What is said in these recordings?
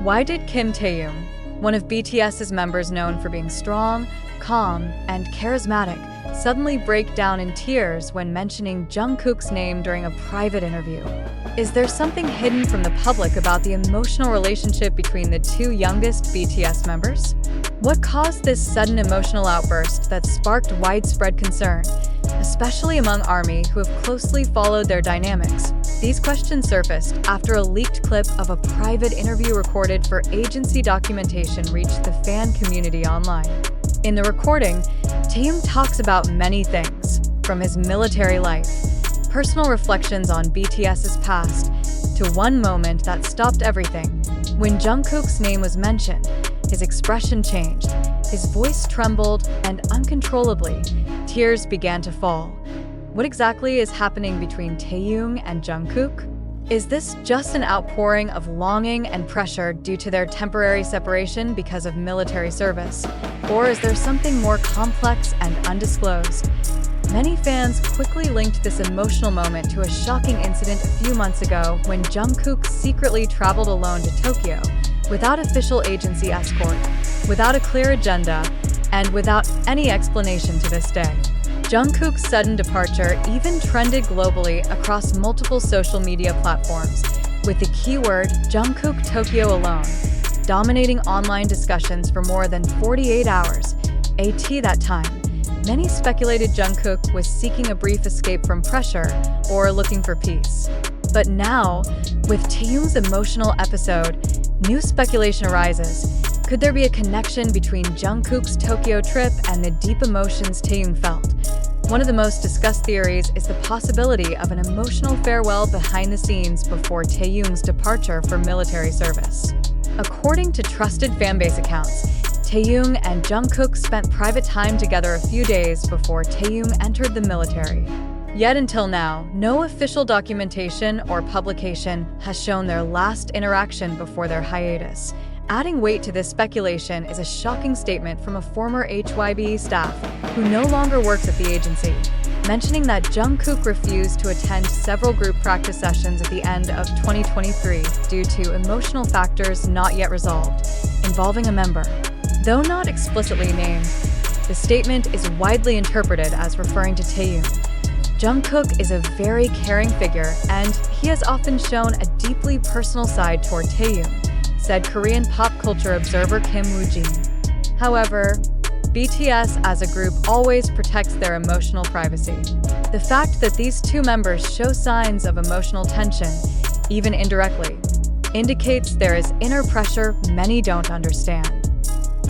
Why did Kim Taehyung, one of BTS's members known for being strong, calm, and charismatic, suddenly break down in tears when mentioning Jungkook's name during a private interview? Is there something hidden from the public about the emotional relationship between the two youngest BTS members? What caused this sudden emotional outburst that sparked widespread concern, especially among ARMY who have closely followed their dynamics? These questions surfaced after a leaked clip of a private interview recorded for agency documentation reached the fan community online. In the recording, Taehyung talks about many things, from his military life, personal reflections on BTS's past, to one moment that stopped everything. When Jungkook's name was mentioned, his expression changed, his voice trembled, and uncontrollably, tears began to fall. What exactly is happening between Taehyung and Jungkook? Is this just an outpouring of longing and pressure due to their temporary separation because of military service? Or is there something more complex and undisclosed? Many fans quickly linked this emotional moment to a shocking incident a few months ago when Jungkook secretly traveled alone to Tokyo without official agency escort, without a clear agenda, and without any explanation to this day. Jungkook's sudden departure even trended globally across multiple social media platforms, with the keyword Jungkook Tokyo alone dominating online discussions for more than 48 hours AT that time. Many speculated Jungkook was seeking a brief escape from pressure or looking for peace. But now, with Taehyung's emotional episode, new speculation arises. Could there be a connection between Jungkook's Tokyo trip and the deep emotions Taehyung felt? One of the most discussed theories is the possibility of an emotional farewell behind the scenes before Taehyung's departure for military service. According to trusted fanbase accounts, Taehyung and Jungkook spent private time together a few days before Taehyung entered the military. Yet until now, no official documentation or publication has shown their last interaction before their hiatus. Adding weight to this speculation is a shocking statement from a former HYBE staff who no longer works at the agency, mentioning that Jungkook refused to attend several group practice sessions at the end of 2023 due to emotional factors not yet resolved, involving a member. Though not explicitly named, the statement is widely interpreted as referring to Taehyung. Jungkook is a very caring figure, and he has often shown a deeply personal side toward Taehyung, said Korean pop culture observer Kim Woo-jin. However, BTS as a group always protects their emotional privacy. The fact that these two members show signs of emotional tension, even indirectly, indicates there is inner pressure many don't understand.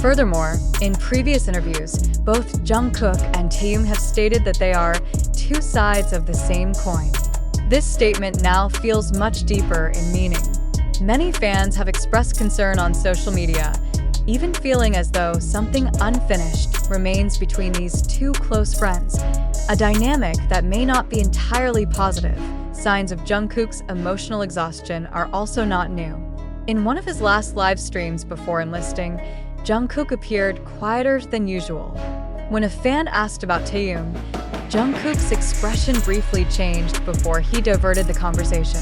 Furthermore, in previous interviews, both Jungkook and Taehyung have stated that they are two sides of the same coin. This statement now feels much deeper in meaning. Many fans have expressed concern on social media, even feeling as though something unfinished remains between these two close friends, a dynamic that may not be entirely positive. Signs of Jungkook's emotional exhaustion are also not new. In one of his last live streams before enlisting, Jungkook appeared quieter than usual. When a fan asked about Taehyung, Jungkook's expression briefly changed before he diverted the conversation.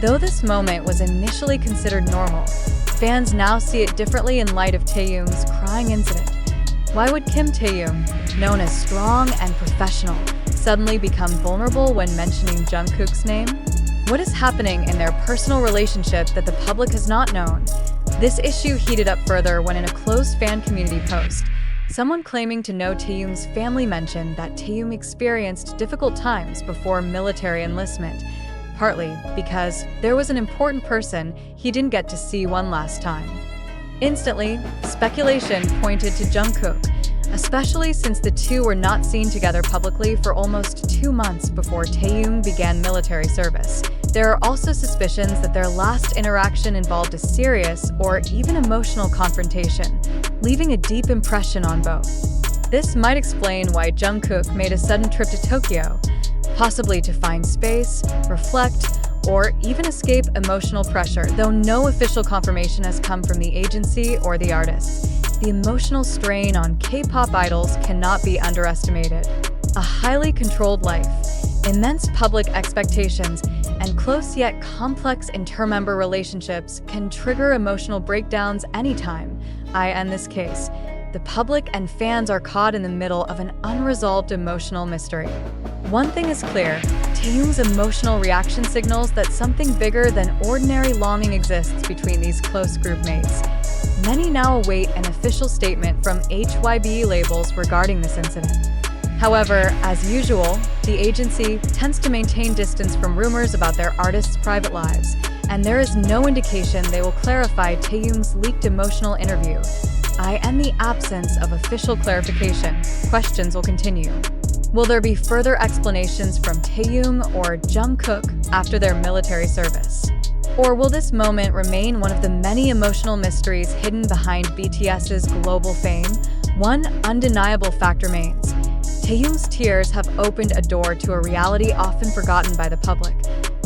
Though this moment was initially considered normal, fans now see it differently in light of Taehyung's crying incident. Why would Kim Taehyung, known as strong and professional, suddenly become vulnerable when mentioning Jungkook's name? What is happening in their personal relationship that the public has not known? This issue heated up further when in a closed fan community post, someone claiming to know Taehyung's family mentioned that Taehyung experienced difficult times before military enlistment, partly because there was an important person he didn't get to see one last time. Instantly, speculation pointed to Jungkook, especially since the two were not seen together publicly for almost 2 months before Taehyung began military service. There are also suspicions that their last interaction involved a serious or even emotional confrontation, leaving a deep impression on both. This might explain why Jungkook made a sudden trip to Tokyo, possibly to find space, reflect, or even escape emotional pressure, though no official confirmation has come from the agency or the artists. The emotional strain on K-pop idols cannot be underestimated. A highly controlled life, Immense public expectations and close yet complex inter-member relationships can trigger emotional breakdowns anytime, in this case. The public and fans are caught in the middle of an unresolved emotional mystery. One thing is clear, Taehyung's emotional reaction signals that something bigger than ordinary longing exists between these close group mates. Many now await an official statement from hybe labels regarding this incident. However, as usual, the agency tends to maintain distance from rumors about their artists' private lives, and there is no indication they will clarify Taehyung's leaked emotional interview. In the absence of official clarification, questions will continue. Will there be further explanations from Taehyung or Jungkook after their military service? Or will this moment remain one of the many emotional mysteries hidden behind BTS's global fame? One undeniable fact remains. Taehyung's tears have opened a door to a reality often forgotten by the public,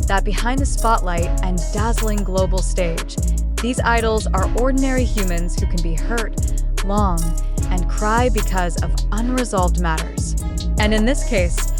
that behind the spotlight and dazzling global stage, these idols are ordinary humans who can be hurt, long, and cry because of unresolved matters. And in this case,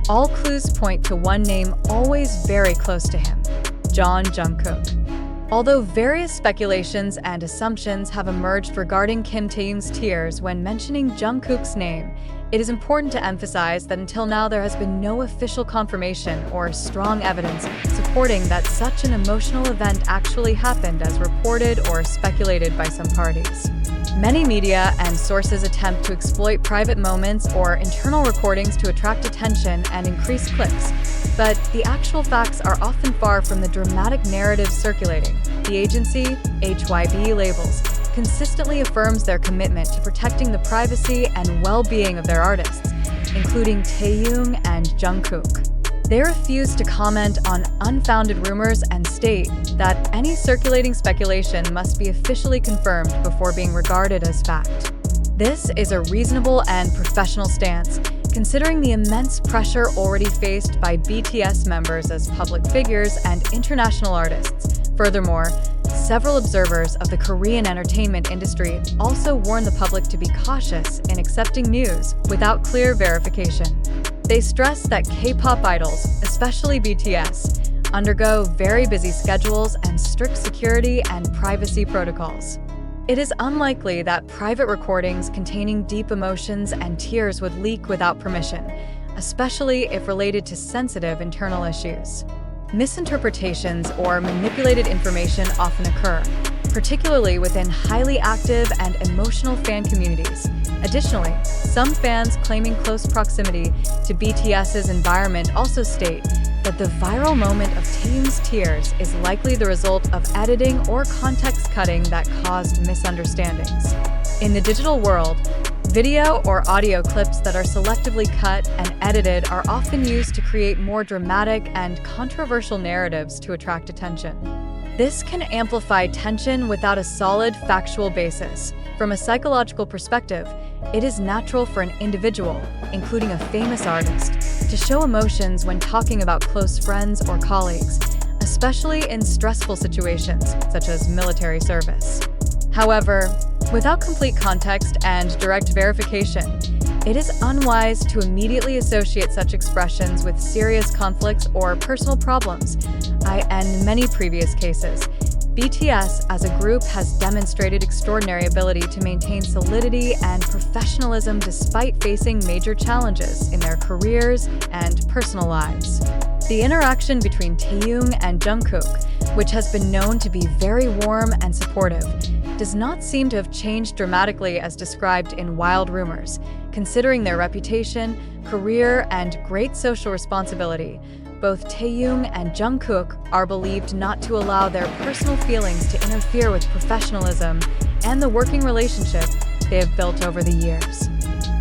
all clues point to one name always very close to him, Jungkook. Although various speculations and assumptions have emerged regarding Kim Taehyung's tears when mentioning Jungkook's name, it is important to emphasize that until now there has been no official confirmation or strong evidence supporting that such an emotional event actually happened as reported or speculated by some parties. Many media and sources attempt to exploit private moments or internal recordings to attract attention and increase clicks, but the actual facts are often far from the dramatic narrative circulating. The agency, hybe labels, consistently affirms their commitment to protecting the privacy and well-being of their artists, including Taehyung and Jungkook. They refuse to comment on unfounded rumors and state that any circulating speculation must be officially confirmed before being regarded as fact. This is a reasonable and professional stance, considering the immense pressure already faced by BTS members as public figures and international artists. Furthermore, several observers of the Korean entertainment industry also warn the public to be cautious in accepting news without clear verification. They stress that K-pop idols, especially BTS, undergo very busy schedules and strict security and privacy protocols. It is unlikely that private recordings containing deep emotions and tears would leak without permission, especially if related to sensitive internal issues. Misinterpretations or manipulated information often occur, particularly within highly active and emotional fan communities. Additionally, some fans claiming close proximity to BTS's environment also state that the viral moment of Taehyung's tears is likely the result of editing or context cutting that caused misunderstandings. In the digital world, video or audio clips that are selectively cut and edited are often used to create more dramatic and controversial narratives to attract attention. This can amplify tension without a solid factual basis. From a psychological perspective, it is natural for an individual, including a famous artist, to show emotions when talking about close friends or colleagues, especially in stressful situations such as military service. However, without complete context and direct verification, it is unwise to immediately associate such expressions with serious conflicts or personal problems. In many previous cases, BTS as a group has demonstrated extraordinary ability to maintain solidity and professionalism despite facing major challenges in their careers and personal lives. The interaction between Taehyung and Jungkook, which has been known to be very warm and supportive, does not seem to have changed dramatically as described in wild rumors, considering their reputation, career, and great social responsibility. Both Taehyung and Jungkook are believed not to allow their personal feelings to interfere with professionalism and the working relationship they have built over the years.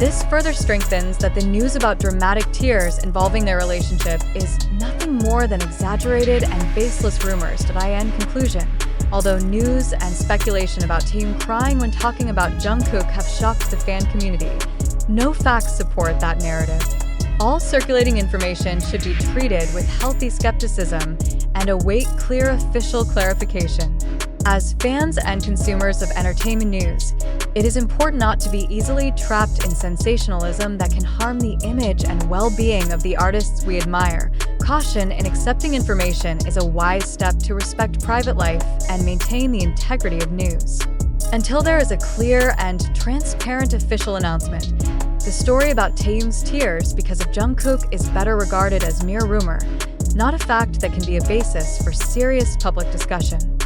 This further strengthens that the news about dramatic tears involving their relationship is nothing more than exaggerated and baseless rumors. In conclusion, although news and speculation about Taehyung crying when talking about Jungkook have shocked the fan community, no facts support that narrative. All circulating information should be treated with healthy skepticism and await clear official clarification. As fans and consumers of entertainment news, it is important not to be easily trapped in sensationalism that can harm the image and well-being of the artists we admire. Caution in accepting information is a wise step to respect private life and maintain the integrity of news. Until there is a clear and transparent official announcement, the story about Taehyung's tears because of Jungkook is better regarded as mere rumor, not a fact that can be a basis for serious public discussion.